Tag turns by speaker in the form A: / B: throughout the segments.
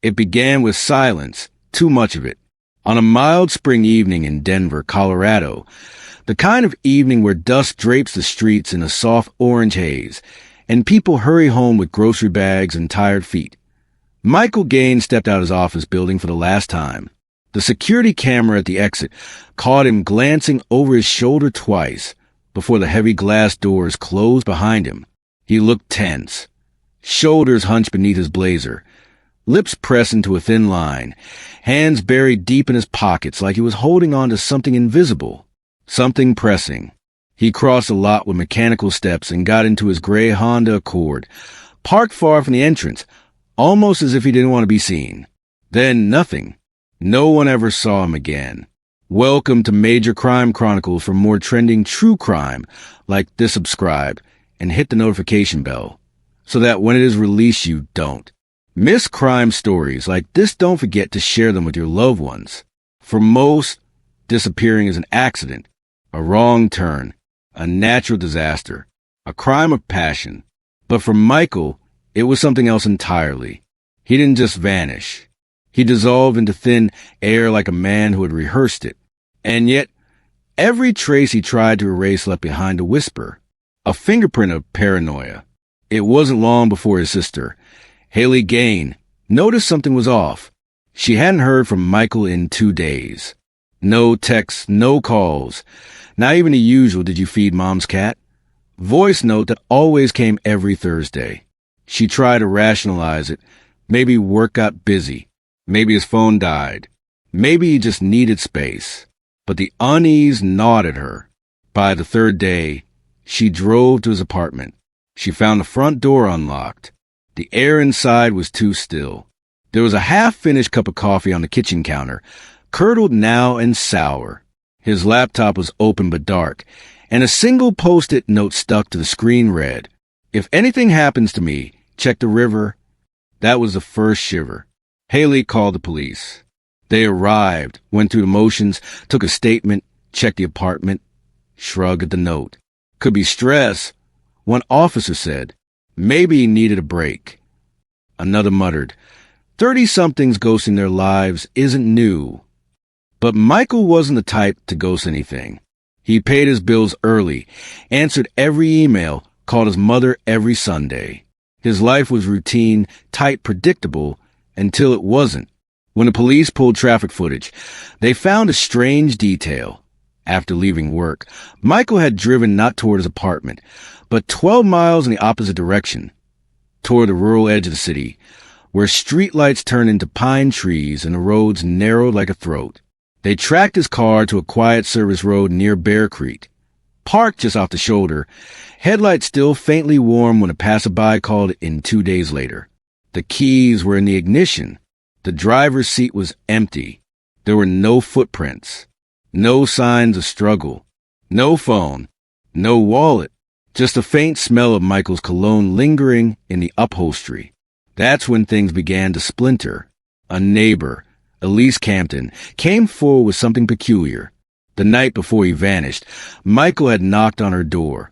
A: It began with silence, too much of it. On a mild spring evening in Denver, Colorado, the kind of evening where dust drapes the streets in a soft orange haze, and people hurry home with grocery bags and tired feet. Michael Gaine stepped out of his office building for the last time. The security camera at the exit caught him glancing over his shoulder twice before the heavy glass doors closed behind him. He looked tense, shoulders hunched beneath his blazer, lips pressed into a thin line, hands buried deep in his pockets like he was holding on to something invisible, something pressing. He crossed the lot with mechanical steps and got into his gray Honda Accord, parked far from the entrance, almost as if he didn't want to be seen. Then nothing. No one ever saw him again. Welcome to Major Crime Chronicles for more trending true crime, like this. Subscribe and hit the notification bell so that when it is released you don't miss crime stories like this. Don't forget to share them with your loved ones. For most, disappearing is an accident, a wrong turn, a natural disaster, a crime of passion. But for Michael, it was something else entirely. He didn't just vanish. He dissolved into thin air like a man who had rehearsed it. And yet, every trace he tried to erase left behind a whisper, a fingerprint of paranoia. It wasn't long before his sister, Haley Gaine, noticed something was off. She hadn't heard from Michael in 2 days. No texts, no calls, not even the usual "did you feed mom's cat?" voice note that always came every Thursday. She tried to rationalize it. Maybe work got busy. Maybe his phone died. Maybe he just needed space. But the unease gnawed at her. By the third day, she drove to his apartment. She found the front door unlocked. The air inside was too still. There was a half-finished cup of coffee on the kitchen counter, curdled now and sour. His laptop was open but dark, and a single post-it note stuck to the screen read, "If anything happens to me, check the river." That was the first shiver. Haley called the police. They arrived, went through the motions, took a statement, checked the apartment, shrugged at the note. Could be stress, one officer said. Maybe he needed a break. Another muttered, 30-somethings ghosting their lives isn't new. But Michael wasn't the type to ghost anything. He paid his bills early, answered every email, called his mother every Sunday. His life was routine, tight, predictable, until it wasn't. When the police pulled traffic footage, they found a strange detail. After leaving work, Michael had driven not toward his apartment, but 12 miles in the opposite direction, toward the rural edge of the city, where streetlights turned into pine trees and the roads narrowed like a throat. They tracked his car to a quiet service road near Bear Creek, parked just off the shoulder, headlights still faintly warm when a passerby called in 2 days later. The keys were in the ignition. The driver's seat was empty. There were no footprints, no signs of struggle, no phone, no wallet, just a faint smell of Michael's cologne lingering in the upholstery. That's when things began to splinter. A neighbor, Elise Campton, came forward with something peculiar. The night before he vanished, Michael had knocked on her door,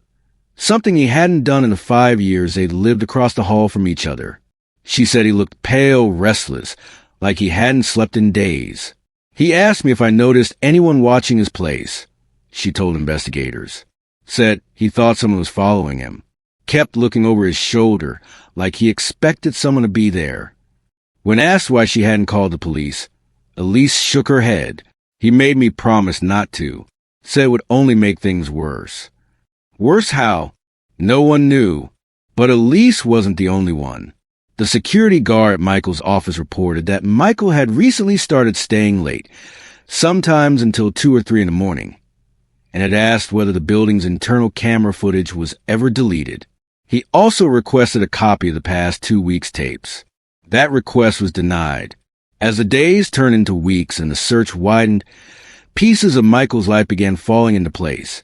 A: something he hadn't done in the 5 years they'd lived across the hall from each other. She said he looked pale, restless, like he hadn't slept in days. He asked me if I noticed anyone watching his place. She told investigators. Said he thought someone was following him. Kept looking over his shoulder, like he expected someone to be there. When asked why she hadn't called the police, Elise shook her head. He made me promise not to. Said it would only make things worse. Worse how? No one knew. But Elise wasn't the only one. The security guard at Michael's office reported that Michael had recently started staying late, sometimes until 2 or 3 in the morning, and had asked whether the building's internal camera footage was ever deleted. He also requested a copy of the past 2 weeks' tapes. That request was denied. As the days turned into weeks and the search widened, pieces of Michael's life began falling into place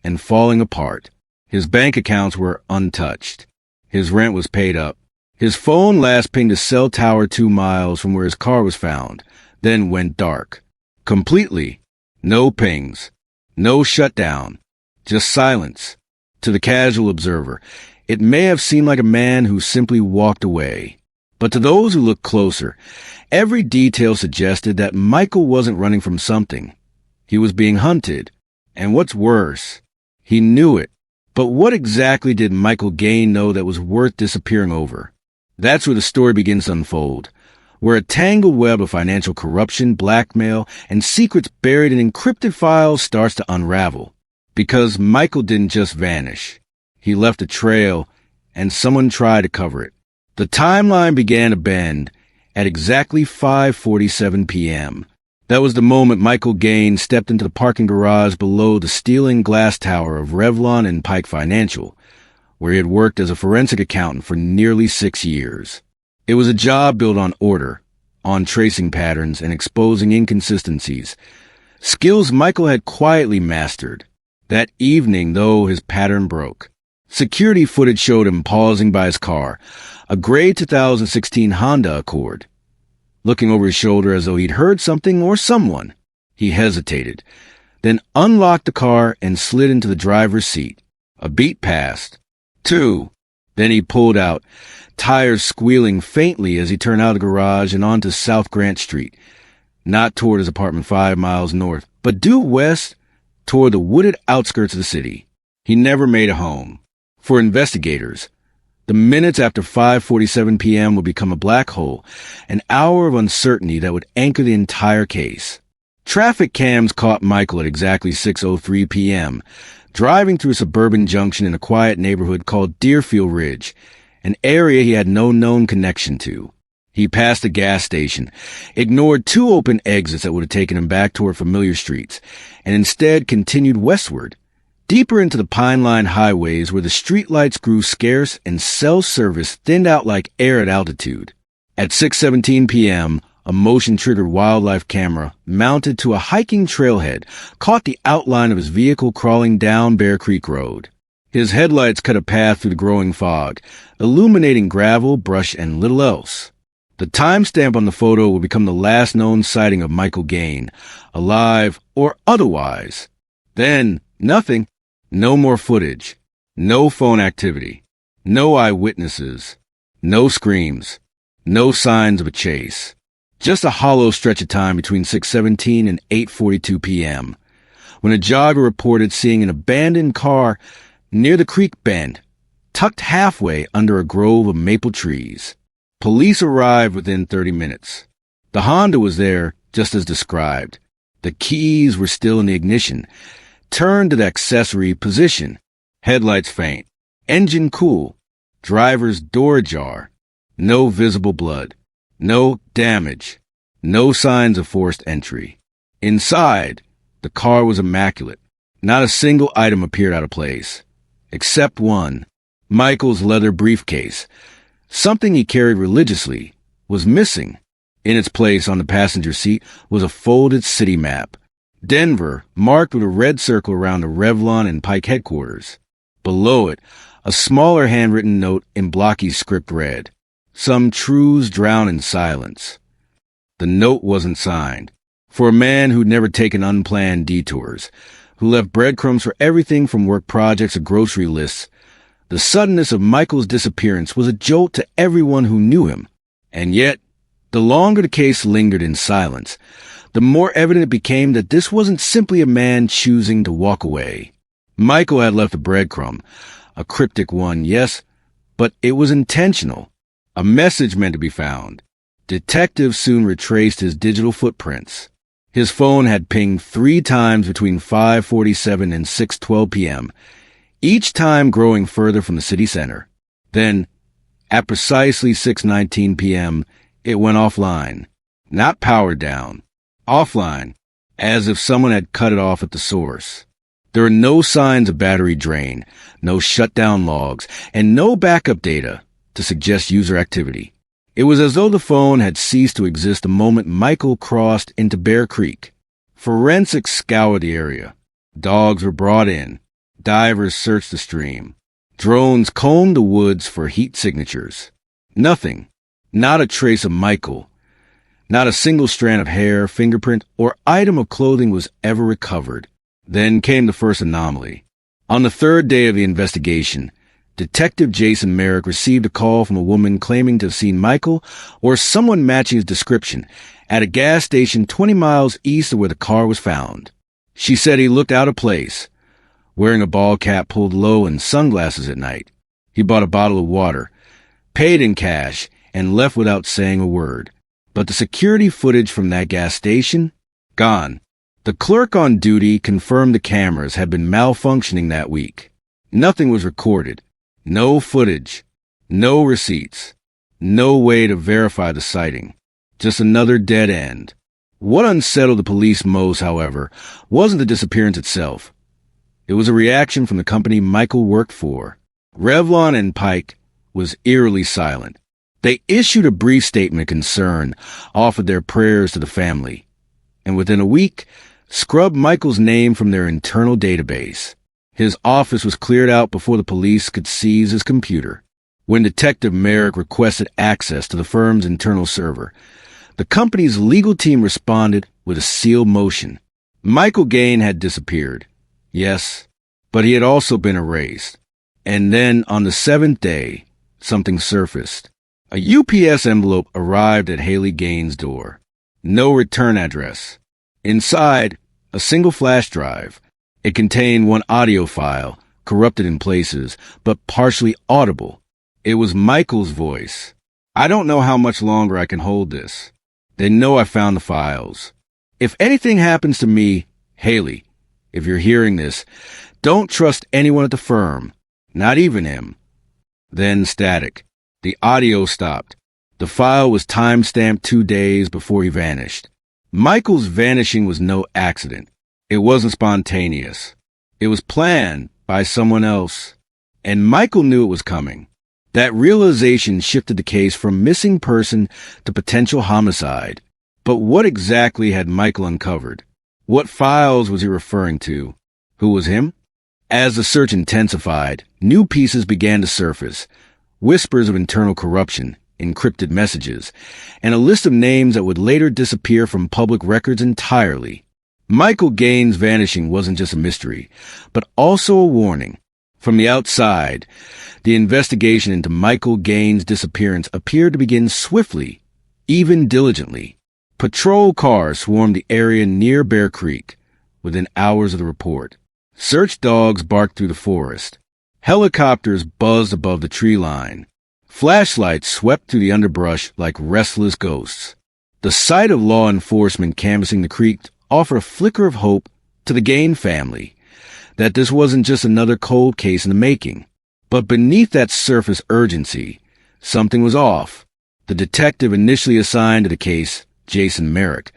A: and falling apart. His bank accounts were untouched. His rent was paid up. His phone last pinged a cell tower 2 miles from where his car was found, then went dark. Completely. No pings. No shutdown. Just silence. To the casual observer, it may have seemed like a man who simply walked away. But to those who looked closer, every detail suggested that Michael wasn't running from something. He was being hunted. And what's worse, he knew it. But what exactly did Michael Gaine know that was worth disappearing over? That's where the story begins to unfold, where a tangled web of financial corruption, blackmail, and secrets buried in encrypted files starts to unravel. Because Michael didn't just vanish. He left a trail, and someone tried to cover it. The timeline began to bend at exactly 5:47 p.m. That was the moment Michael Gaine stepped into the parking garage below the steel and glass tower of Revlon and Pike Financial, where he had worked as a forensic accountant for nearly 6 years. It was a job built on order, on tracing patterns and exposing inconsistencies, skills Michael had quietly mastered. That evening, though, his pattern broke. Security footage showed him pausing by his car, a gray 2016 Honda Accord. Looking over his shoulder as though he'd heard something or someone, he hesitated, then unlocked the car and slid into the driver's seat. A beat passed. 2. Then he pulled out, tires squealing faintly as he turned out of the garage and onto South Grant Street, not toward his apartment 5 miles north, but due west toward the wooded outskirts of the city. He never made it home. For investigators, the minutes after 5:47 p.m. would become a black hole, an hour of uncertainty that would anchor the entire case. Traffic cams caught Michael at exactly 6:03 p.m., driving through a suburban junction in a quiet neighborhood called Deerfield Ridge, an area he had no known connection to. He passed a gas station, ignored 2 open exits that would have taken him back toward familiar streets, and instead continued westward, deeper into the pine-lined highways where the streetlights grew scarce and cell service thinned out like air at altitude. At 6:17 p.m., a motion-triggered wildlife camera mounted to a hiking trailhead caught the outline of his vehicle crawling down Bear Creek Road. His headlights cut a path through the growing fog, illuminating gravel, brush, and little else. The timestamp on the photo would become the last known sighting of Michael Gaine, alive or otherwise. Then, nothing. No more footage. No phone activity. No eyewitnesses. No screams. No signs of a chase. Just a hollow stretch of time between 6:17 and 8:42 p.m., when a jogger reported seeing an abandoned car near the creek bend, tucked halfway under a grove of maple trees. Police arrived within 30 minutes. The Honda was there, just as described. The keys were still in the ignition, turned to the accessory position, headlights faint, engine cool, driver's door ajar, no visible blood, no damage, no signs of forced entry. Inside, the car was immaculate. Not a single item appeared out of place, except one, Michael's leather briefcase. Something he carried religiously was missing. In its place on the passenger seat was a folded city map. Denver, marked with a red circle around the Revlon and Pike headquarters. Below it, a smaller handwritten note in blocky script read, "Some truths drown in silence." The note wasn't signed. For a man who'd never taken unplanned detours, who left breadcrumbs for everything from work projects to grocery lists, the suddenness of Michael's disappearance was a jolt to everyone who knew him. And yet, the longer the case lingered in silence, the more evident it became that this wasn't simply a man choosing to walk away. Michael had left a breadcrumb, a cryptic one, yes, but it was intentional. A message meant to be found. Detectives soon retraced his digital footprints. His phone had pinged 3 times between 5:47 and 6:12 p.m., each time growing further from the city center. Then, at precisely 6:19 p.m., it went offline. Not powered down. Offline, as if someone had cut it off at the source. There were no signs of battery drain, no shutdown logs, and no backup data to suggest user activity. It was as though the phone had ceased to exist the moment Michael crossed into Bear Creek. Forensics scoured the area. Dogs were brought in. Divers searched the stream. Drones combed the woods for heat signatures. Nothing. Not a trace of Michael. Not a single strand of hair, fingerprint, or item of clothing was ever recovered. Then came the first anomaly. On the 3rd day of the investigation, Detective Jason Merrick received a call from a woman claiming to have seen Michael, or someone matching his description, at a gas station 20 miles east of where the car was found. She said he looked out of place, wearing a ball cap pulled low and sunglasses at night. He bought a bottle of water, paid in cash, and left without saying a word. But the security footage from that gas station? Gone. The clerk on duty confirmed the cameras had been malfunctioning that week. Nothing was recorded. No footage. No receipts. No way to verify the sighting. Just another dead end. What unsettled the police most, however, wasn't the disappearance itself. It was a reaction from the company Michael worked for. Revlon and Pike was eerily silent. They issued a brief statement of concern, offered their prayers to the family, and within a week, scrubbed Michael's name from their internal database. His office was cleared out before the police could seize his computer. When Detective Merrick requested access to the firm's internal server, the company's legal team responded with a sealed motion. Michael Gaine had disappeared. Yes, but he had also been erased. And then, on the 7th day, something surfaced. A UPS envelope arrived at Haley Gaine's door. No return address. Inside, a single flash drive. It contained one audio file, corrupted in places, but partially audible. It was Michael's voice. "I don't know how much longer I can hold this. They know I found the files. If anything happens to me, Haley, if you're hearing this, don't trust anyone at the firm, not even him." Then static. The audio stopped. The file was time-stamped 2 days before he vanished. Michael's vanishing was no accident. It wasn't spontaneous. It was planned by someone else. And Michael knew it was coming. That realization shifted the case from missing person to potential homicide. But what exactly had Michael uncovered? What files was he referring to? Who was him? As the search intensified, new pieces began to surface. Whispers of internal corruption, encrypted messages, and a list of names that would later disappear from public records entirely. Michael Gaine's vanishing wasn't just a mystery, but also a warning. From the outside, the investigation into Michael Gaine's disappearance appeared to begin swiftly, even diligently. Patrol cars swarmed the area near Bear Creek within hours of the report. Search dogs barked through the forest. Helicopters buzzed above the tree line. Flashlights swept through the underbrush like restless ghosts. The sight of law enforcement canvassing the creek offered a flicker of hope to the Gaine family that this wasn't just another cold case in the making. But beneath that surface urgency, something was off. The detective initially assigned to the case, Jason Merrick,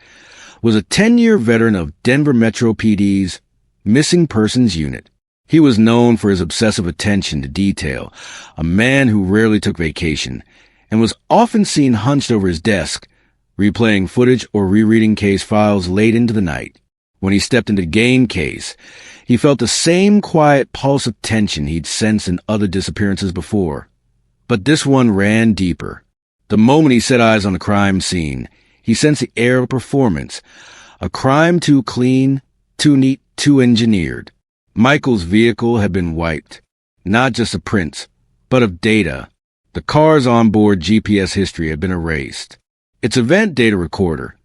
A: was a 10-year veteran of Denver Metro PD's Missing Persons Unit. He was known for his obsessive attention to detail, a man who rarely took vacation, and was often seen hunched over his desk, replaying footage or rereading case files late into the night. When he stepped into the Gaine case, he felt the same quiet pulse of tension he'd sensed in other disappearances before. But this one ran deeper. The moment he set eyes on the crime scene, he sensed the air of a performance, a crime too clean, too neat, too engineered. Michael's vehicle had been wiped, not just of prints, but of data. The car's onboard GPS history had been erased. Its event data recorder,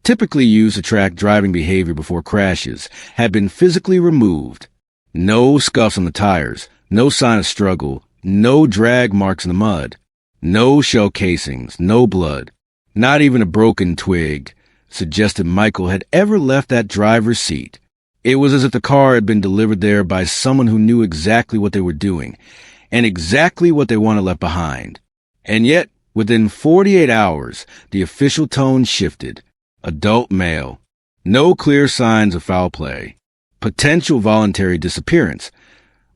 A: typically used to track driving behavior before crashes, had been physically removed. No scuffs on the tires, no sign of struggle, no drag marks in the mud, no shell casings, no blood. Not even a broken twig suggested Michael had ever left that driver's seat. It was as if the car had been delivered there by someone who knew exactly what they were doing and exactly what they wanted left behind. And yet, within 48 hours, the official tone shifted. Adult male. No clear signs of foul play. Potential voluntary disappearance.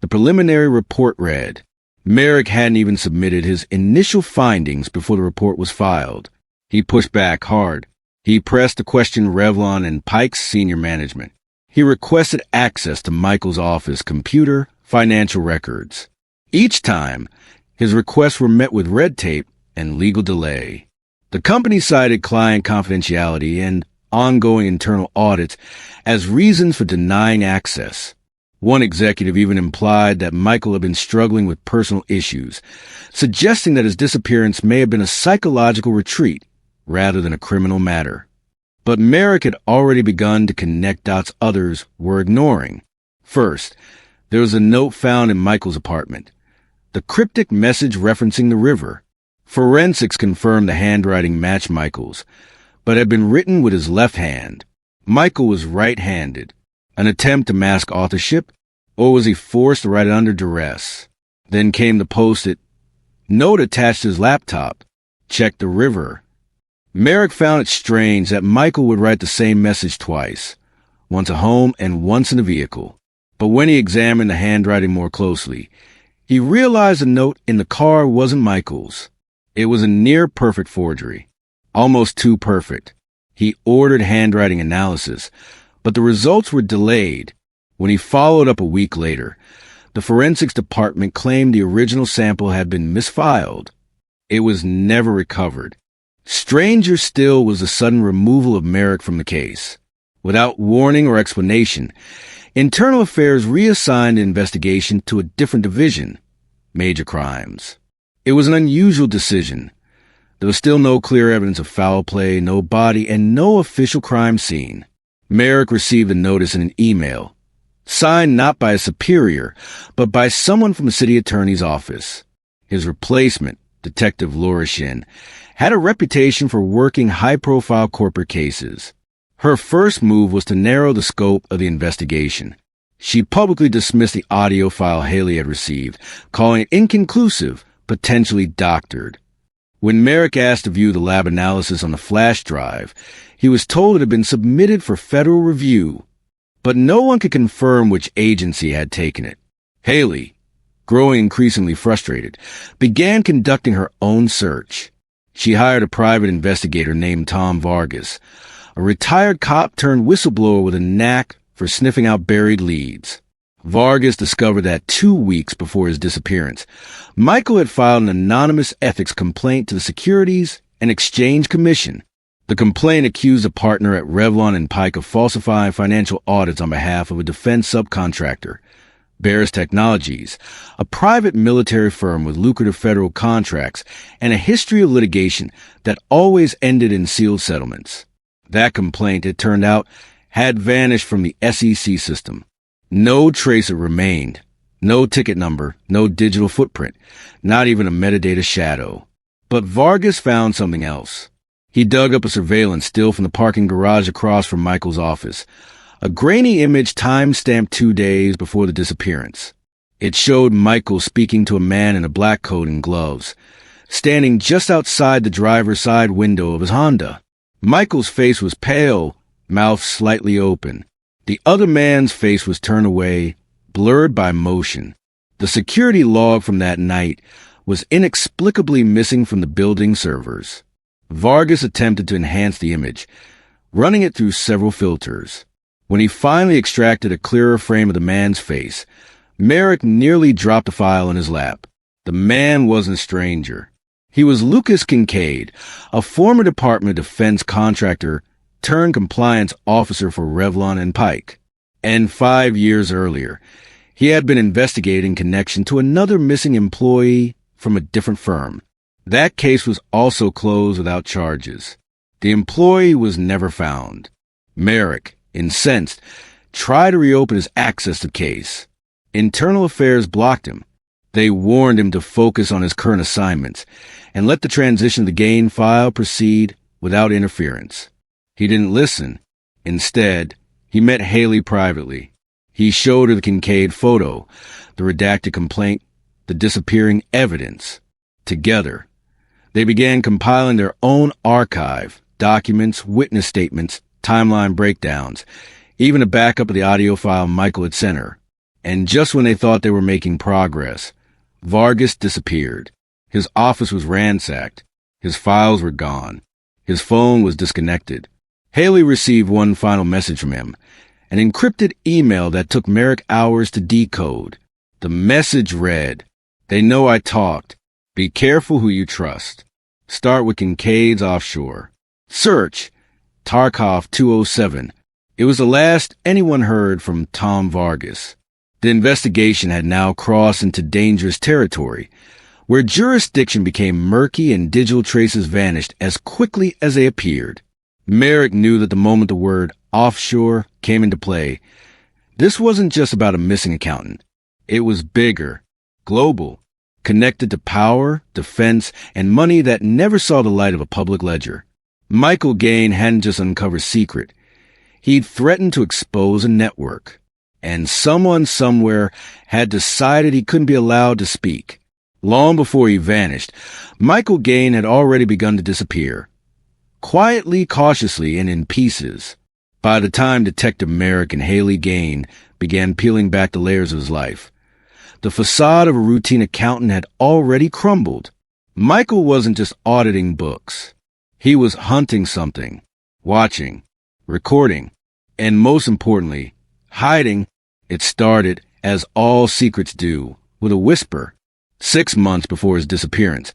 A: The preliminary report read. Merrick hadn't even submitted his initial findings before the report was filed. He pushed back hard. He pressed to question Revlon and Pike's senior management. He requested access to Michael's office computer, financial records. Each time, his requests were met with red tape and legal delay. The company cited client confidentiality and ongoing internal audits as reasons for denying access. One executive even implied that Michael had been struggling with personal issues, suggesting that his disappearance may have been a psychological retreat rather than a criminal matter. But Merrick had already begun to connect dots others were ignoring. First, there was a note found in Michael's apartment, the cryptic message referencing the river. Forensics confirmed the handwriting matched Michael's, but had been written with his left hand. Michael was right-handed. An attempt to mask authorship, or was he forced to write it under duress? Then came the post-it note attached to his laptop. Check the river. Merrick found it strange that Michael would write the same message twice, once at home and once in the vehicle. But when he examined the handwriting more closely, he realized the note in the car wasn't Michael's. It was a near-perfect forgery, almost too perfect. He ordered handwriting analysis, but the results were delayed. When he followed up a week later, the forensics department claimed the original sample had been misfiled. It was never recovered. Stranger still was the sudden removal of Merrick from the case. Without warning or explanation, Internal Affairs reassigned the investigation to a different division, Major Crimes. It was an unusual decision. There was still no clear evidence of foul play, no body, and no official crime scene. Merrick received a notice in an email, signed not by a superior, but by someone from the city attorney's office. His replacement, Detective Laura Shin, had a reputation for working high-profile corporate cases. Her first move was to narrow the scope of the investigation. She publicly dismissed the audio file Haley had received, calling it inconclusive, potentially doctored. When Merrick asked to view the lab analysis on the flash drive, he was told it had been submitted for federal review, but no one could confirm which agency had taken it. Haley, growing increasingly frustrated, began conducting her own search. She hired a private investigator named Tom Vargas, a retired cop turned whistleblower with a knack for sniffing out buried leads. Vargas discovered that 2 weeks before his disappearance, Michael had filed an anonymous ethics complaint to the Securities and Exchange Commission. The complaint accused a partner at Revlon and Pike of falsifying financial audits on behalf of a defense subcontractor, Bears Technologies, a private military firm with lucrative federal contracts and a history of litigation that always ended in sealed settlements. That complaint, it turned out, had vanished from the SEC system. No tracer remained. No ticket number, no digital footprint, not even a metadata shadow. But Vargas found something else. He dug up a surveillance still from the parking garage across from Michael's office. A grainy image time-stamped 2 days before the disappearance. It showed Michael speaking to a man in a black coat and gloves, standing just outside the driver's side window of his Honda. Michael's face was pale, mouth slightly open. The other man's face was turned away, blurred by motion. The security log from that night was inexplicably missing from the building servers. Vargas attempted to enhance the image, running it through several filters. When he finally extracted a clearer frame of the man's face, Merrick nearly dropped the file in his lap. The man wasn't a stranger. He was Lucas Kincaid, a former Department of Defense contractor turned compliance officer for Revlon and Pike. And 5 years earlier, he had been investigated in connection to another missing employee from a different firm. That case was also closed without charges. The employee was never found. Merrick, incensed, tried to reopen his access to the case. Internal Affairs blocked him. They warned him to focus on his current assignments and let the transition of the Gaine file proceed without interference. He didn't listen. Instead, he met Haley privately. He showed her the Kincaid photo, the redacted complaint, the disappearing evidence. Together, they began compiling their own archive, documents, witness statements, timeline breakdowns, even a backup of the audio file Michael had sent her. And just when they thought they were making progress, Vargas disappeared. His office was ransacked. His files were gone. His phone was disconnected. Haley received one final message from him, an encrypted email that took Merrick hours to decode. The message read, "They know I talked. Be careful who you trust. Start with Kincaid's offshore. Search Tarkov 207. It was the last anyone heard from Tom Vargas." The investigation had now crossed into dangerous territory, where jurisdiction became murky and digital traces vanished as quickly as they appeared. Merrick knew that the moment the word offshore came into play, this wasn't just about a missing accountant. It was bigger, global, connected to power, defense, and money that never saw the light of a public ledger. Michael Gaine hadn't just uncovered a secret. He'd threatened to expose a network. And someone somewhere had decided he couldn't be allowed to speak. Long before he vanished, Michael Gaine had already begun to disappear. Quietly, cautiously, and in pieces. By the time Detective Merrick and Haley Gaine began peeling back the layers of his life, the facade of a routine accountant had already crumbled. Michael wasn't just auditing books. He was hunting something, watching, recording, and most importantly, hiding. It started, as all secrets do, with a whisper. 6 months before his disappearance,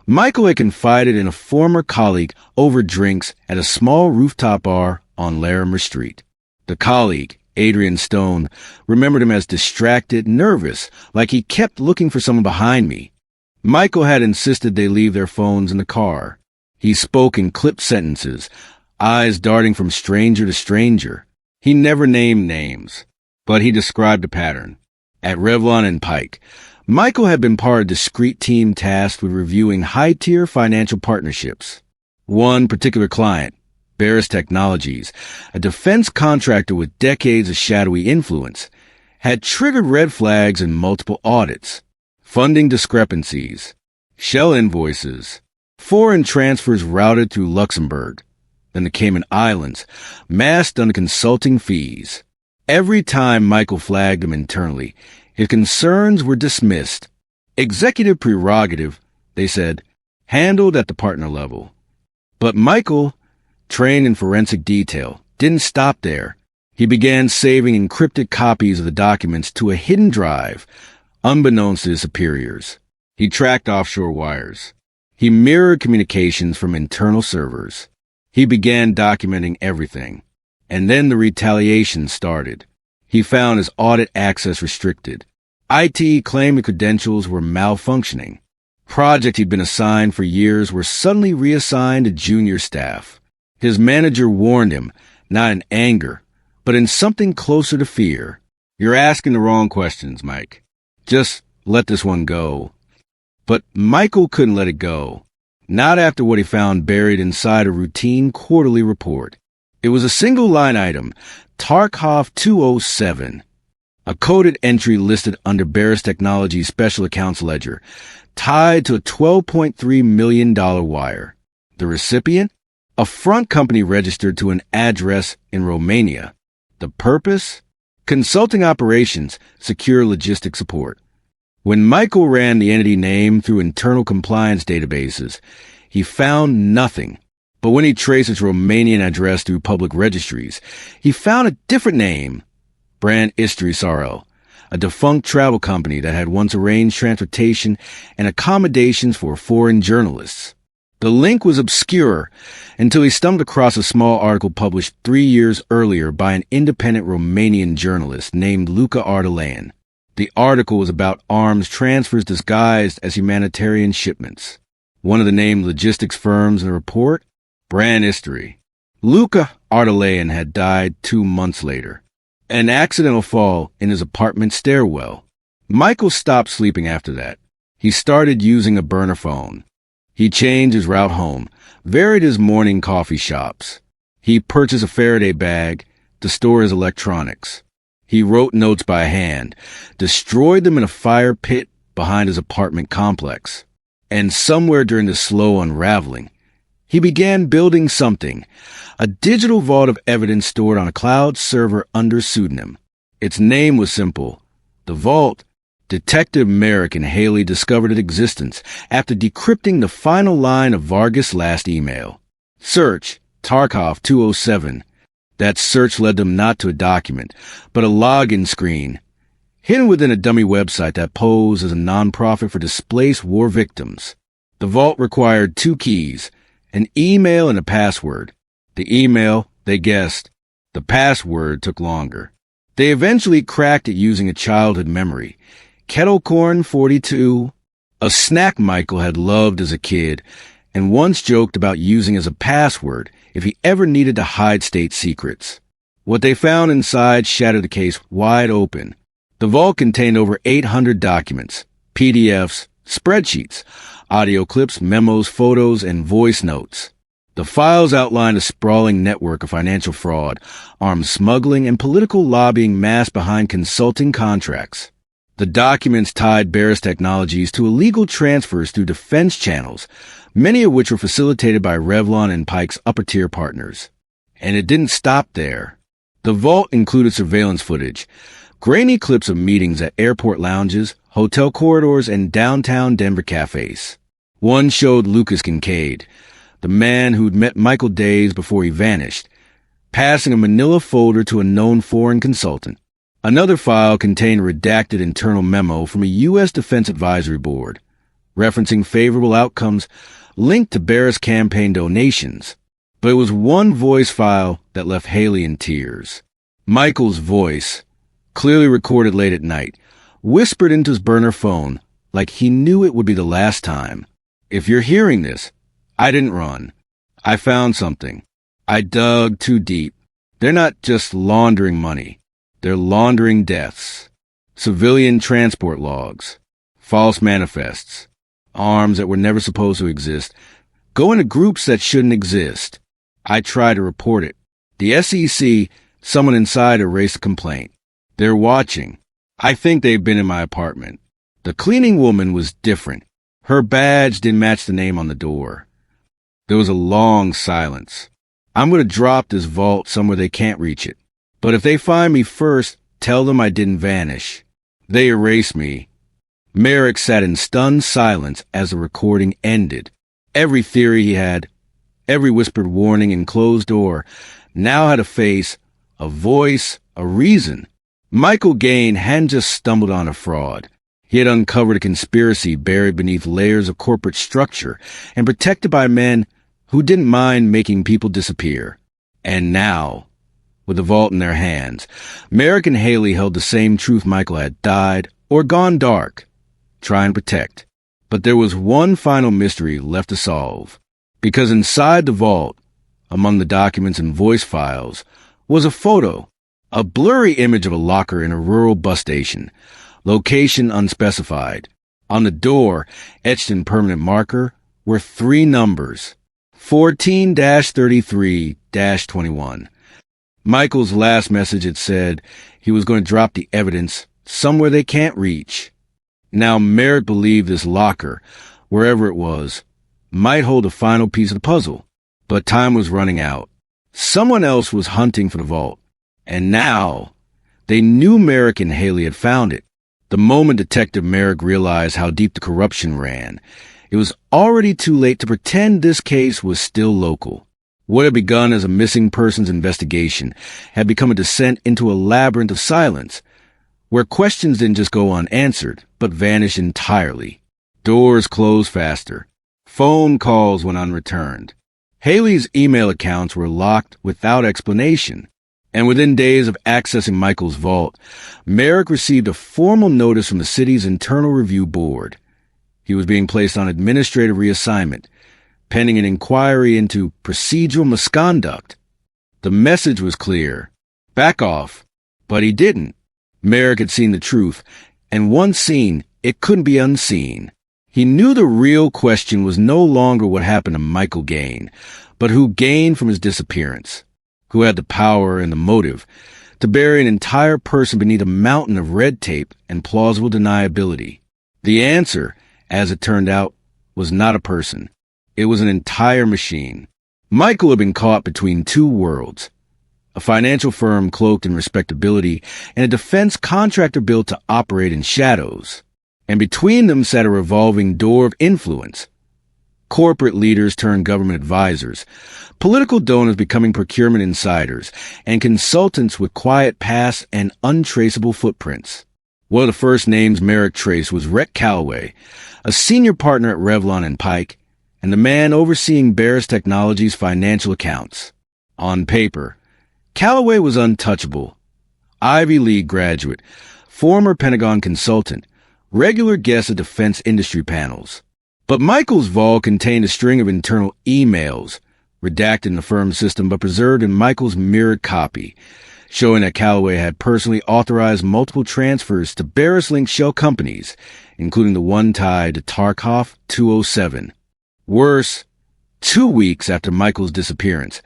A: Michael had confided in a former colleague over drinks at a small rooftop bar on Larimer Street. The colleague, Adrian Stone, remembered him as distracted, nervous, like he kept looking for someone behind me. Michael had insisted they leave their phones in the car. He spoke in clipped sentences, eyes darting from stranger to stranger. He never named names, but he described a pattern. At Revlon and Pike, Michael had been part of a discreet team tasked with reviewing high-tier financial partnerships. One particular client, Barris Technologies, a defense contractor with decades of shadowy influence, had triggered red flags in multiple audits, funding discrepancies, shell invoices, foreign transfers routed through Luxembourg, then the Cayman Islands, masked under consulting fees. Every time Michael flagged them internally, his concerns were dismissed. Executive prerogative, they said, handled at the partner level. But Michael, trained in forensic detail, didn't stop there. He began saving encrypted copies of the documents to a hidden drive, unbeknownst to his superiors. He tracked offshore wires. He mirrored communications from internal servers. He began documenting everything. And then the retaliation started. He found his audit access restricted. IT claimed the credentials were malfunctioning. Projects he'd been assigned for years were suddenly reassigned to junior staff. His manager warned him, not in anger, but in something closer to fear. "You're asking the wrong questions, Mike. Just let this one go." But Michael couldn't let it go. Not after what he found buried inside a routine quarterly report. It was a single line item, Tarkov 207, a coded entry listed under Barris Technologies' special accounts ledger, tied to a $12.3 million wire. The recipient? A front company registered to an address in Romania. The purpose? Consulting operations, secure logistic support. When Michael ran the entity name through internal compliance databases, he found nothing. But when he traced its Romanian address through public registries, he found a different name, Brand Istri, a defunct travel company that had once arranged transportation and accommodations for foreign journalists. The link was obscure until he stumbled across a small article published 3 years earlier by an independent Romanian journalist named Luca Ardelean. The article was about arms transfers disguised as humanitarian shipments. One of the named logistics firms in the report? Brand Istri. Luca Ardelean had died 2 months later. An accidental fall in his apartment stairwell. Michael stopped sleeping after that. He started using a burner phone. He changed his route home, varied his morning coffee shops. He purchased a Faraday bag to store his electronics. He wrote notes by hand, destroyed them in a fire pit behind his apartment complex. And somewhere during the slow unraveling, he began building something, a digital vault of evidence stored on a cloud server under pseudonym. Its name was simple. The vault. Detective Merrick and Haley discovered its existence after decrypting the final line of Vargas' last email. Search, Tarkov 207. That search led them not to a document, but a login screen, hidden within a dummy website that posed as a nonprofit for displaced war victims. The vault required 2 keys, an email and a password. The email, they guessed. The password took longer. They eventually cracked it using a childhood memory. Kettle corn 42, a snack Michael had loved as a kid, and once joked about using as a password if he ever needed to hide state secrets. What they found inside shattered the case wide open. The vault contained over 800 documents, PDFs, spreadsheets, audio clips, memos, photos, and voice notes. The files outlined a sprawling network of financial fraud, arms smuggling, and political lobbying masked behind consulting contracts. The documents tied Barris Technologies to illegal transfers through defense channels, many of which were facilitated by Revlon and Pike's upper-tier partners. And it didn't stop there. The vault included surveillance footage, grainy clips of meetings at airport lounges, hotel corridors, and downtown Denver cafes. One showed Lucas Kincaid, the man who'd met Michael days before he vanished, passing a manila folder to a known foreign consultant. Another file contained a redacted internal memo from a U.S. Defense Advisory Board, referencing favorable outcomes linked to Barris campaign donations. But it was one voice file that left Haley in tears. Michael's voice, clearly recorded late at night, whispered into his burner phone like he knew it would be the last time. If you're hearing this, I didn't run. I found something. I dug too deep. They're not just laundering money. They're laundering deaths. Civilian transport logs. False manifests. Arms that were never supposed to exist. Go into groups that shouldn't exist. I tried to report it. The SEC, someone inside erased a complaint. They're watching. I think they've been in my apartment. The cleaning woman was different. Her badge didn't match the name on the door. There was a long silence. I'm going to drop this vault somewhere they can't reach it. But if they find me first, tell them I didn't vanish. They erased me. Merrick sat in stunned silence as the recording ended. Every theory he had, every whispered warning and closed door, now had a face, a voice, a reason. Michael Gaine hadn't just stumbled on a fraud. He had uncovered a conspiracy buried beneath layers of corporate structure and protected by men who didn't mind making people disappear. And now, with the vault in their hands, Merrick and Haley held the same truth Michael had died or gone dark, trying to protect. But there was one final mystery left to solve, because inside the vault, among the documents and voice files, was a photo, a blurry image of a locker in a rural bus station, location unspecified. On the door, etched in permanent marker, were 3 numbers, 14-33-21. Michael's last message had said he was going to drop the evidence somewhere they can't reach. Now Merritt believed this locker, wherever it was, might hold a final piece of the puzzle. But time was running out. Someone else was hunting for the vault. And now, they knew Merrick and Haley had found it. The moment Detective Merrick realized how deep the corruption ran, it was already too late to pretend this case was still local. What had begun as a missing persons investigation had become a descent into a labyrinth of silence, where questions didn't just go unanswered, but vanished entirely. Doors closed faster. Phone calls went unreturned. Haley's email accounts were locked without explanation. And within days of accessing Michael's vault, Merrick received a formal notice from the city's Internal Review Board. He was being placed on administrative reassignment, pending an inquiry into procedural misconduct. The message was clear. Back off. But he didn't. Merrick had seen the truth, and once seen, it couldn't be unseen. He knew the real question was no longer what happened to Michael Gaine, but who gained from his disappearance, who had the power and the motive to bury an entire person beneath a mountain of red tape and plausible deniability. The answer, as it turned out, was not a person. It was an entire machine. Michael had been caught between 2 worlds, a financial firm cloaked in respectability and a defense contractor built to operate in shadows. And between them sat a revolving door of influence. Corporate leaders turned government advisors, political donors becoming procurement insiders, and consultants with quiet pasts and untraceable footprints. One of the first names Merrick traced was Rhett Calloway, a senior partner at Revlon and Pike, and the man overseeing Barris Technologies' financial accounts. On paper, Calloway was untouchable, Ivy League graduate, former Pentagon consultant, regular guest at defense industry panels. But Michael's vault contained a string of internal emails, redacted in the firm's system but preserved in Michael's mirrored copy, showing that Calloway had personally authorized multiple transfers to Barris-linked shell companies, including the one tied to Tarkov 207. Worse, 2 weeks after Michael's disappearance,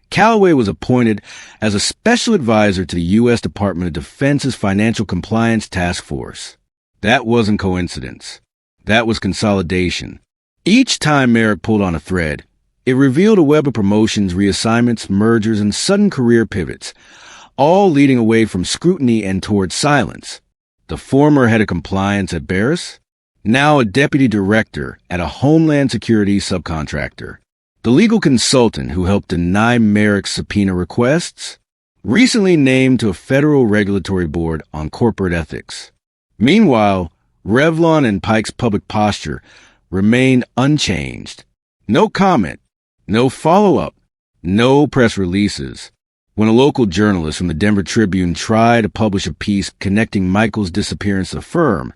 A: Calloway was appointed as a special advisor to the U.S. Department of Defense's Financial Compliance Task Force. That wasn't coincidence. That was consolidation. Each time Merrick pulled on a thread, it revealed a web of promotions, reassignments, mergers, and sudden career pivots, all leading away from scrutiny and towards silence. The former head of compliance at Barris, now a deputy director at a Homeland Security subcontractor. The legal consultant who helped deny Merrick's subpoena requests, recently named to a federal regulatory board on corporate ethics. Meanwhile, Revlon and Pike's public posture remained unchanged. No comment, no follow-up, no press releases. When a local journalist from the Denver Tribune tried to publish a piece connecting Michael's disappearance to the firm,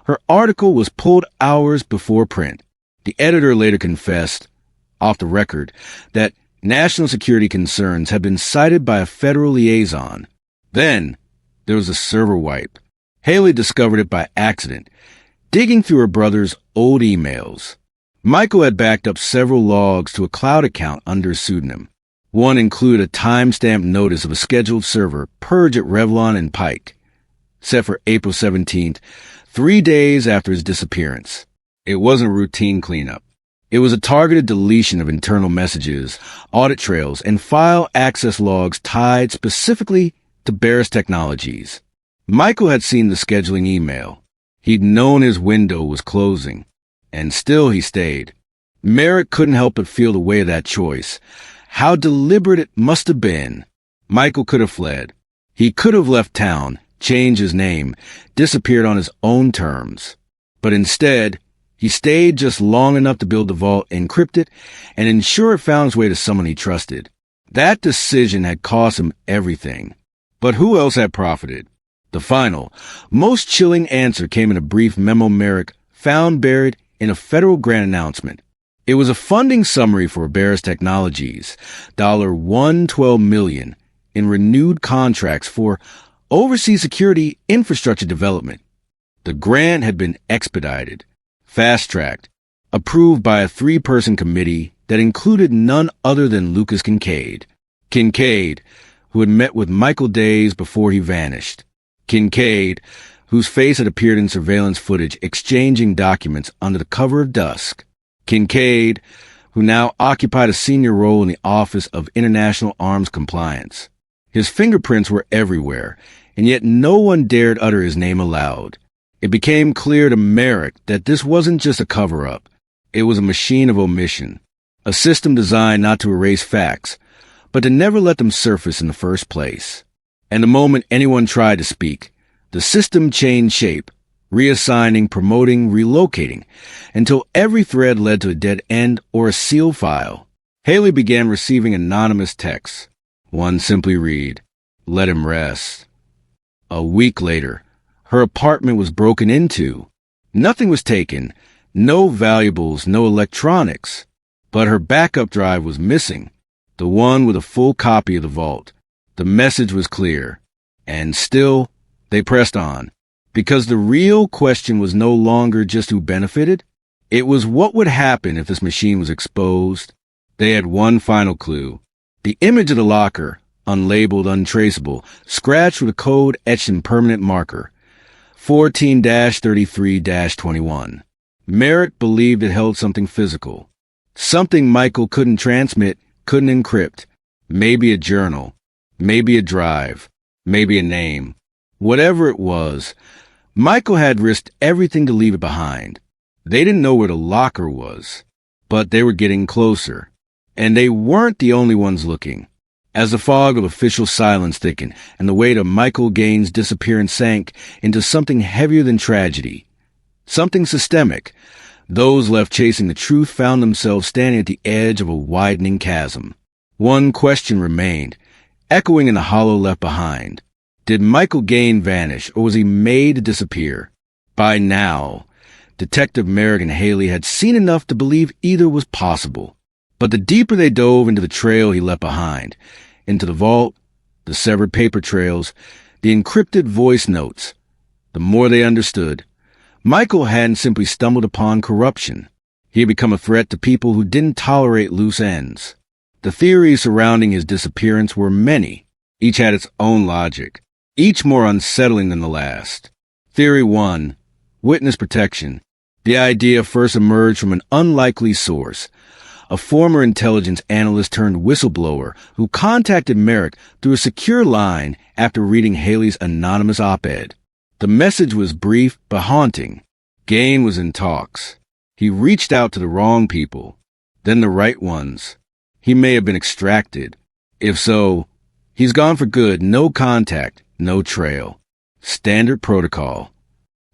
A: her article was pulled hours before print. The editor later confessed, off the record, that national security concerns had been cited by a federal liaison. Then, there was a server wipe. Haley discovered it by accident, digging through her brother's old emails. Michael had backed up several logs to a cloud account under a pseudonym. One included a time-stamped notice of a scheduled server purge at Revlon and Pike, set for April 17th, 3 days after his disappearance. It wasn't a routine cleanup. It was a targeted deletion of internal messages, audit trails, and file access logs tied specifically to Barris Technologies. Michael had seen the scheduling email. He'd known his window was closing, and still he stayed. Merrick couldn't help but feel the weight of that choice. How deliberate it must have been. Michael could have fled. He could have left town, changed his name, disappeared on his own terms. But instead, he stayed just long enough to build the vault encrypted and ensure it found its way to someone he trusted. That decision had cost him everything. But who else had profited? The final, most chilling answer came in a brief memo Merrick found buried in a federal grant announcement. It was a funding summary for Barris Technologies, $112 million in renewed contracts for overseas security infrastructure development. The grant had been expedited, fast-tracked, approved by a 3-person committee that included none other than Lucas Kincaid. Kincaid, who had met with Michael days before he vanished. Kincaid, whose face had appeared in surveillance footage exchanging documents under the cover of dusk. Kincaid, who now occupied a senior role in the Office of International Arms Compliance. His fingerprints were everywhere, and yet no one dared utter his name aloud. It became clear to Merrick that this wasn't just a cover-up. It was a machine of omission, a system designed not to erase facts, but to never let them surface in the first place. And the moment anyone tried to speak, the system changed shape, reassigning, promoting, relocating, until every thread led to a dead end or a sealed file. Haley began receiving anonymous texts. One simply read, "Let him rest." A week later, her apartment was broken into. Nothing was taken, no valuables, no electronics. But her backup drive was missing, the one with a full copy of the vault. The message was clear. And still, they pressed on. Because the real question was no longer just who benefited. It was what would happen if this machine was exposed. They had one final clue. The image of the locker, unlabeled, untraceable, scratched with a code etched in permanent marker. 14-33-21. Merrick believed it held something physical. Something Michael couldn't transmit, couldn't encrypt. Maybe a journal. Maybe a drive. Maybe a name. Whatever it was, Michael had risked everything to leave it behind. They didn't know where the locker was, but they were getting closer. And they weren't the only ones looking. As the fog of official silence thickened and the weight of Michael Gaine's disappearance sank into something heavier than tragedy, something systemic, those left chasing the truth found themselves standing at the edge of a widening chasm. One question remained, echoing in the hollow left behind. Did Michael Gaine vanish, or was he made to disappear? By now, Detective Merrick and Haley had seen enough to believe either was possible. But the deeper they dove into the trail he left behind, into the vault, the severed paper trails, the encrypted voice notes, the more they understood. Michael hadn't simply stumbled upon corruption. He had become a threat to people who didn't tolerate loose ends. The theories surrounding his disappearance were many. Each had its own logic, each more unsettling than the last. Theory 1, witness protection. The idea first emerged from an unlikely source, a former intelligence analyst turned whistleblower who contacted Merrick through a secure line after reading Haley's anonymous op-ed. The message was brief but haunting. Gaine was in talks. He reached out to the wrong people, then the right ones. He may have been extracted. If so, he's gone for good. No contact, no trail. Standard protocol.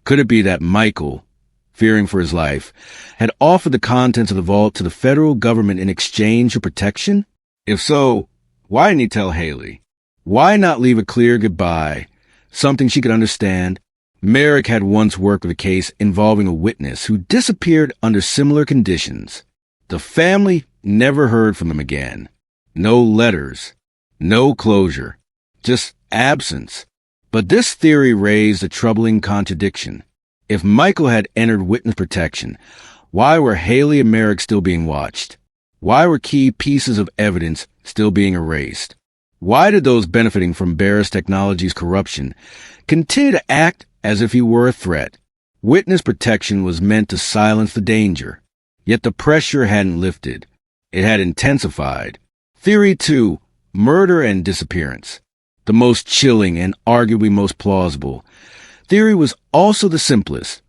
A: Could it be that Michael, fearing for his life, had offered the contents of the vault to the federal government in exchange for protection? If so, why didn't he tell Haley? Why not leave a clear goodbye, something she could understand? Merrick had once worked with a case involving a witness who disappeared under similar conditions. The family never heard from him again. No letters, no closure, just absence. But this theory raised a troubling contradiction. If Michael had entered witness protection, why were Haley and Merrick still being watched? Why were key pieces of evidence still being erased? Why did those benefiting from Barris Technologies' corruption continue to act as if he were a threat? Witness protection was meant to silence the danger, yet the pressure hadn't lifted. It had intensified. Theory 2, murder and disappearance. The most chilling and arguably most plausible. Theory was also the simplest.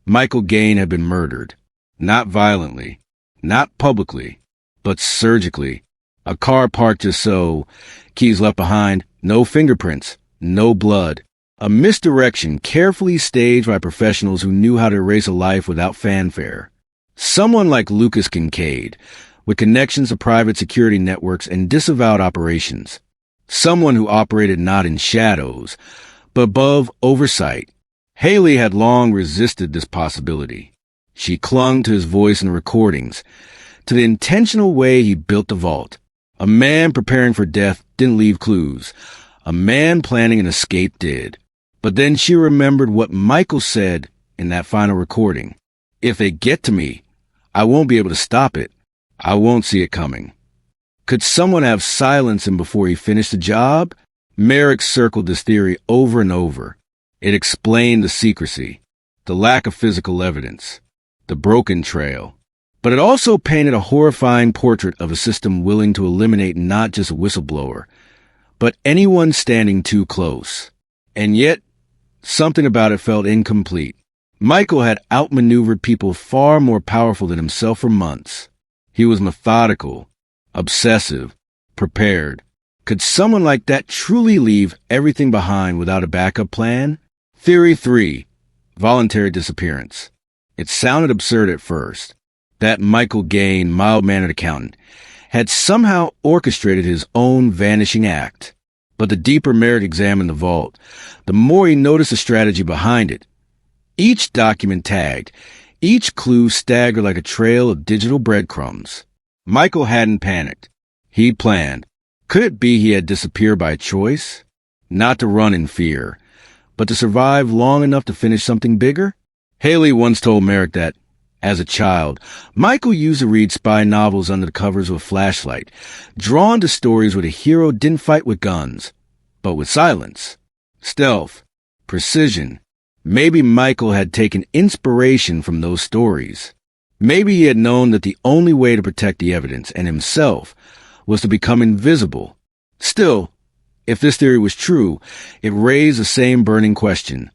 A: Michael Gaine had been murdered. Not violently, not publicly, but surgically. A car parked just so, keys left behind, no fingerprints, no blood. A misdirection carefully staged by professionals who knew how to erase a life without fanfare. Someone like Lucas Kincaid, with connections to private security networks and disavowed operations. Someone who operated not in shadows, but above oversight. Haley had long resisted this possibility. She clung to his voice in the recordings, to the intentional way he built the vault. A man preparing for death didn't leave clues. A man planning an escape did. But then she remembered what Michael said in that final recording. If they get to me, I won't be able to stop it. I won't see it coming. Could someone have silenced him before he finished the job? Merrick circled this theory over and over. It explained the secrecy, the lack of physical evidence, the broken trail. But it also painted a horrifying portrait of a system willing to eliminate not just a whistleblower, but anyone standing too close. And yet, something about it felt incomplete. Michael had outmaneuvered people far more powerful than himself for months. He was methodical, obsessive, prepared. Could someone like that truly leave everything behind without a backup plan? Theory 3, voluntary disappearance. It sounded absurd at first. That Michael Gaine, mild-mannered accountant, had somehow orchestrated his own vanishing act. But the deeper Merrick examined the vault, the more he noticed the strategy behind it. Each document tagged, each clue staggered like a trail of digital breadcrumbs. Michael hadn't panicked. He planned. Could it be he had disappeared by choice? Not to run in fear, but to survive long enough to finish something bigger? Haley once told Merrick that, as a child, Michael used to read spy novels under the covers with a flashlight, drawn to stories where the hero didn't fight with guns, but with silence, stealth, precision. Maybe Michael had taken inspiration from those stories. Maybe he had known that the only way to protect the evidence and himself was to become invisible. Still, if this theory was true, it raised the same burning question.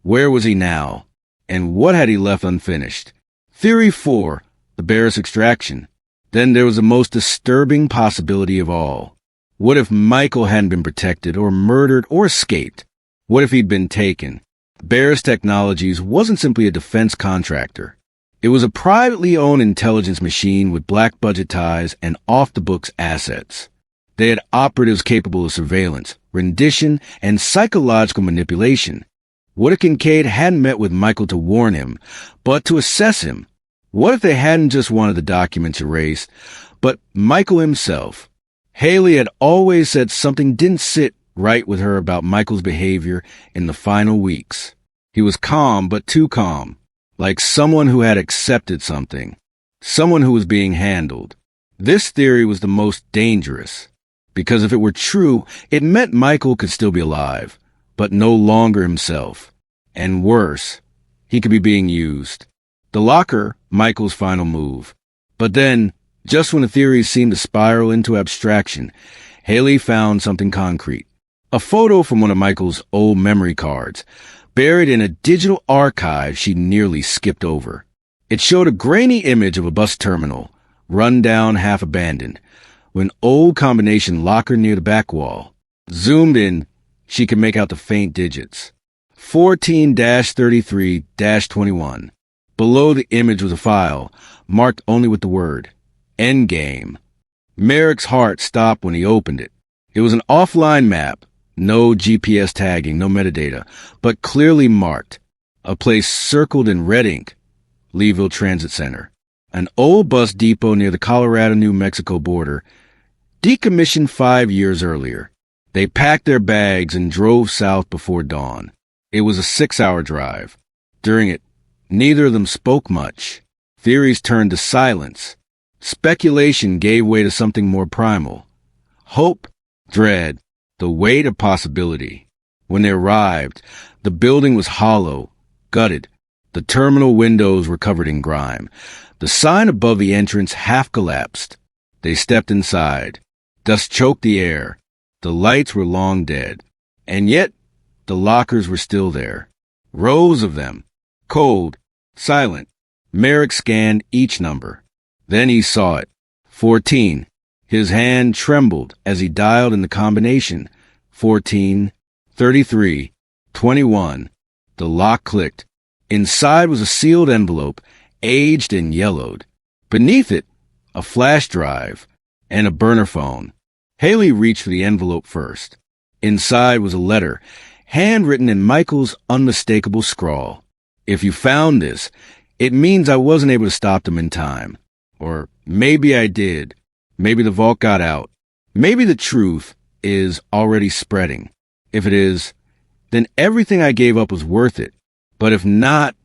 A: Where was he now? And what had he left unfinished? Theory 4, the Barris extraction. Then there was the most disturbing possibility of all. What if Michael hadn't been protected or murdered or escaped? What if he'd been taken? Barris Technologies wasn't simply a defense contractor. It was a privately owned intelligence machine with black budget ties and off-the-books assets. They had operatives capable of surveillance, rendition, and psychological manipulation. What if Kincaid hadn't met with Michael to warn him, but to assess him? What if they hadn't just wanted the documents erased, but Michael himself? Haley had always said something didn't sit right with her about Michael's behavior in the final weeks. He was calm, but too calm, like someone who had accepted something, someone who was being handled. This theory was the most dangerous, because if it were true, it meant Michael could still be alive, but no longer himself. And worse, he could be being used. The locker, Michael's final move. But then, just when the theories seemed to spiral into abstraction, Haley found something concrete. A photo from one of Michael's old memory cards, buried in a digital archive she nearly skipped over. It showed a grainy image of a bus terminal, run down, half abandoned, with an old combination locker near the back wall. Zoomed in, she could make out the faint digits. 14-33-21. Below the image was a file, marked only with the word, endgame. Merrick's heart stopped when he opened it. It was an offline map, no GPS tagging, no metadata, but clearly marked. A place circled in red ink, Leeville Transit Center. An old bus depot near the Colorado-New Mexico border, decommissioned 5 years earlier. They packed their bags and drove south before dawn. It was a 6-hour drive. During it, neither of them spoke much. Theories turned to silence. Speculation gave way to something more primal. Hope, dread, the weight of possibility. When they arrived, the building was hollow, gutted. The terminal windows were covered in grime. The sign above the entrance half collapsed. They stepped inside. Dust choked the air. The lights were long dead. And yet, the lockers were still there. Rows of them. Cold. Silent. Merrick scanned each number. Then he saw it. 14. His hand trembled as he dialed in the combination. 14, 33, 21. The lock clicked. Inside was a sealed envelope, aged and yellowed. Beneath it, a flash drive and a burner phone. Haley reached for the envelope first. Inside was a letter, handwritten in Michael's unmistakable scrawl. If you found this, it means I wasn't able to stop them in time. Or maybe I did. Maybe the vault got out. Maybe the truth is already spreading. If it is, then everything I gave up was worth it. But if not,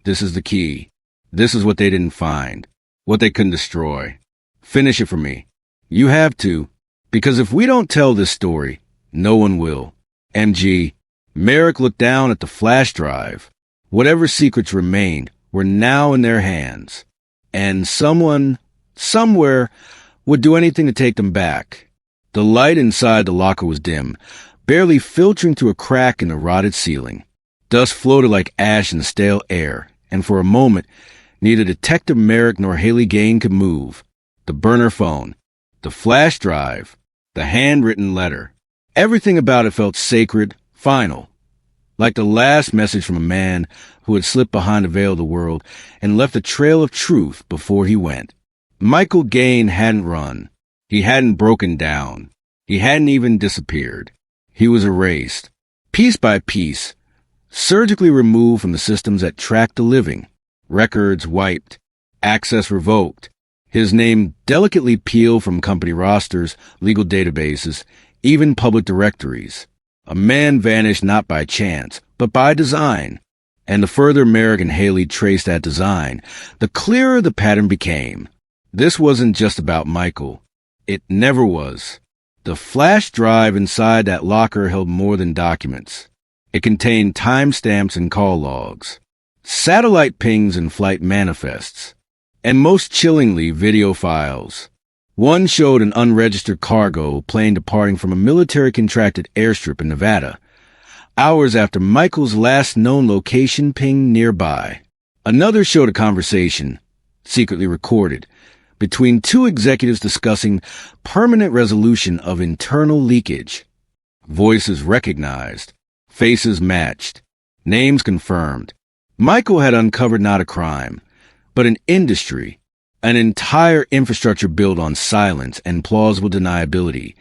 A: this is the key. This is what they didn't find. What they couldn't destroy. Finish it for me. You have to. Because if we don't tell this story, no one will. MG. Merrick looked down at the flash drive. Whatever secrets remained were now in their hands. And someone, somewhere, would do anything to take them back. The light inside the locker was dim, barely filtering through a crack in the rotted ceiling. Dust floated like ash in the stale air, and for a moment, neither Detective Merrick nor Haley Gaine could move. The burner phone, the flash drive, the handwritten letter. Everything about it felt sacred, final, like the last message from a man who had slipped behind the veil of the world and left a trail of truth before he went. Michael Gaine hadn't run. He hadn't broken down. He hadn't even disappeared. He was erased, piece by piece, surgically removed from the systems that tracked the living. Records wiped, access revoked, his name delicately peeled from company rosters, legal databases, even public directories. A man vanished not by chance, but by design. And the further Merrick and Haley traced that design, the clearer the pattern became. This wasn't just about Michael. It never was. The flash drive inside that locker held more than documents. It contained timestamps and call logs, satellite pings and flight manifests, and most chillingly, video files. One showed an unregistered cargo plane departing from a military-contracted airstrip in Nevada, hours after Michael's last known location pinged nearby. Another showed a conversation, secretly recorded, between two executives discussing permanent resolution of internal leakage. Voices recognized, faces matched, names confirmed. Michael had uncovered not a crime, but an industry, An entire infrastructure built on silence and plausible deniability,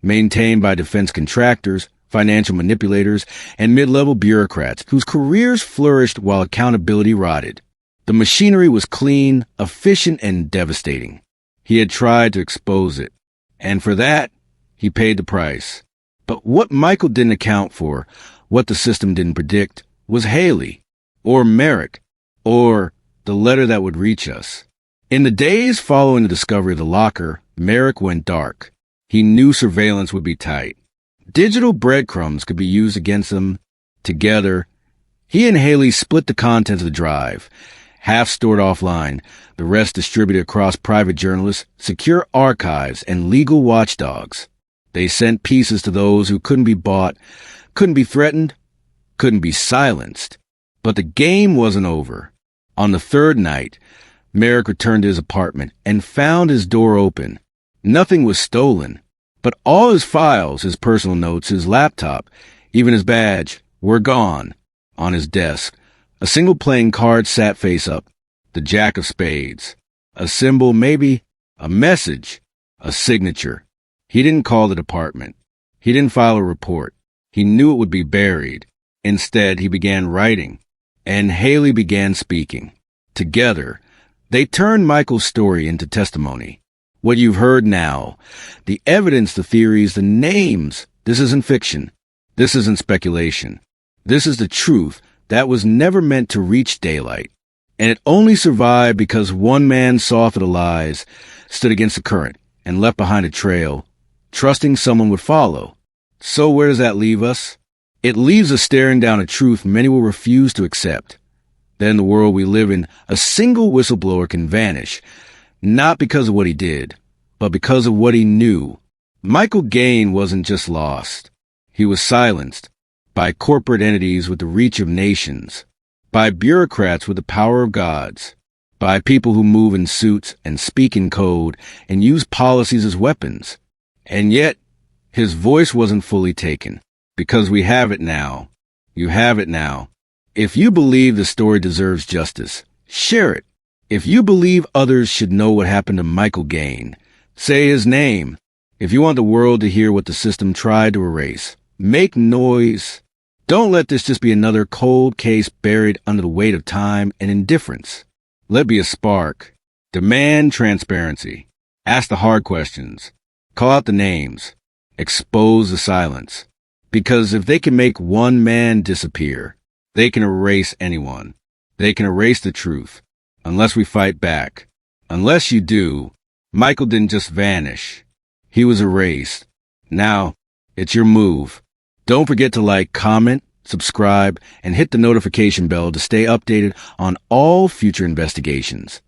A: maintained by defense contractors, financial manipulators, and mid-level bureaucrats whose careers flourished while accountability rotted. The machinery was clean, efficient, and devastating. He had tried to expose it, and for that, he paid the price. But what Michael didn't account for, what the system didn't predict, was Haley, or Merrick, or the letter that would reach us. In the days following the discovery of the locker, Merrick went dark. He knew surveillance would be tight. Digital breadcrumbs could be used against them. Together, he and Haley split the contents of the drive, half stored offline, the rest distributed across private journalists, secure archives, and legal watchdogs. They sent pieces to those who couldn't be bought, couldn't be threatened, couldn't be silenced. But the game wasn't over. On the third night, Merrick returned to his apartment and found his door open. Nothing was stolen, but all his files, his personal notes, his laptop, even his badge, were gone. On his desk, a single playing card sat face up, the Jack of Spades. A symbol, maybe, a message, a signature. He didn't call the department. He didn't file a report. He knew it would be buried. Instead, he began writing, and Haley began speaking. Together, they turned Michael's story into testimony. What you've heard now, the evidence, the theories, the names, this isn't fiction. This isn't speculation. This is the truth that was never meant to reach daylight. And it only survived because one man saw through the lies, stood against the current, and left behind a trail, trusting someone would follow. So where does that leave us? It leaves us staring down a truth many will refuse to accept. That in the world we live in, a single whistleblower can vanish, not because of what he did, but because of what he knew. Michael Gaine wasn't just lost. He was silenced by corporate entities with the reach of nations, by bureaucrats with the power of gods, by people who move in suits and speak in code and use policies as weapons. And yet, his voice wasn't fully taken, because we have it now. You have it now. If you believe the story deserves justice, share it. If you believe others should know what happened to Michael Gaine, say his name. If you want the world to hear what the system tried to erase, make noise. Don't let this just be another cold case buried under the weight of time and indifference. Let it be a spark. Demand transparency. Ask the hard questions. Call out the names. Expose the silence. Because if they can make one man disappear, they can erase anyone. They can erase the truth. Unless we fight back. Unless you do, Michael didn't just vanish. He was erased. Now, it's your move. Don't forget to like, comment, subscribe, and hit the notification bell to stay updated on all future investigations.